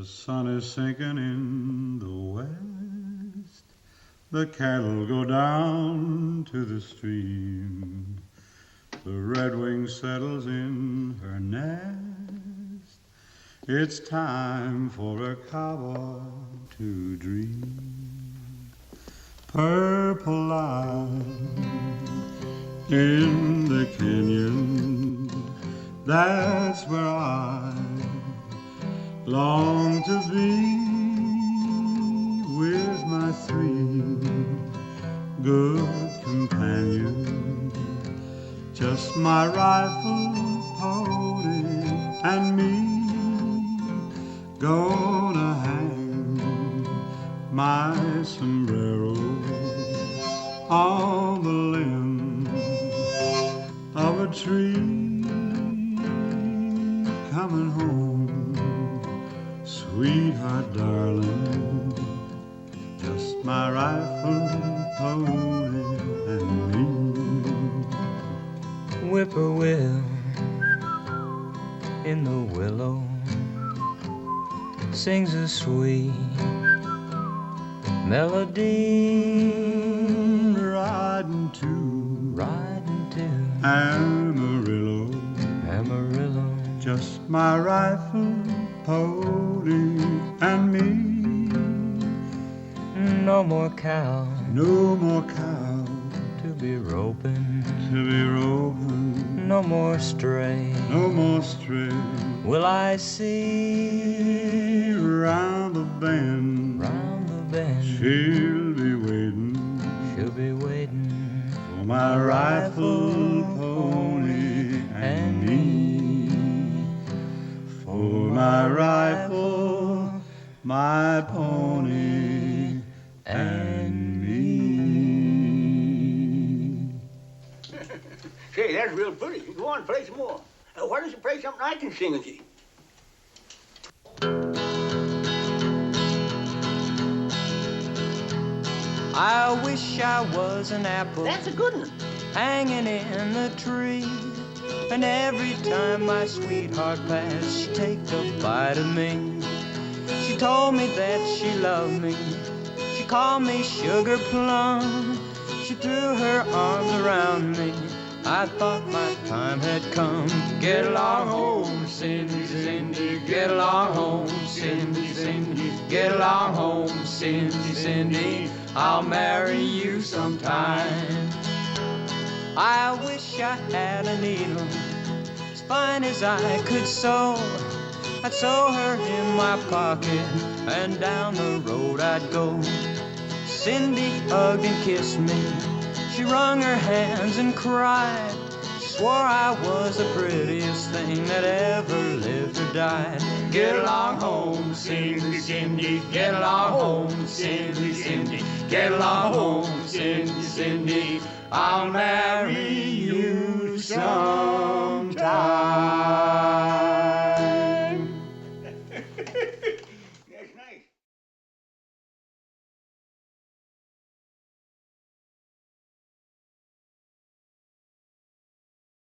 The sun is sinking in the west. The cattle go down to the stream. The redwing settles in her nest. It's time for a cowboy to dream. Purple light in the canyon, that's where I long to be, with my three good companions, just my rifle, pony, and me. Gonna hang my sombrero on the limb of a tree. Coming home, sweetheart, darling, just my rifle, pony, and me. Whippoorwill in the willow sings a sweet melody, riding to Amarillo, Amarillo, just my rifle, pony, and me. No more cow, no more cow to be roping, no more stray, no more stray. will I see round the bend, she'll be waiting for my rifle, pony, and me. For my rifle, my pony, and me. Say, that's real pretty. Go on, play some more. Why don't you play something I can sing with you? I wish I was an apple. That's a good one. Hanging in the tree. And every time my sweetheart passed, she'd take a bite of me. She told me that she loved me. She called me Sugar Plum. She threw her arms around me. I thought my time had come. Get along home, Cindy, Cindy. Get along home, Cindy, Cindy. Get along home, Cindy, Cindy. I'll marry you sometime. I wish I had a needle as fine as I could sew. I'd sew her in my pocket and down the road I'd go. Cindy hugged and kissed me. She wrung her hands and cried. She swore I was the prettiest thing that ever lived or died. Get along home, Cindy, Cindy. Get along home, Cindy, Cindy. Get along home, Cindy, Cindy. I'll marry you someday.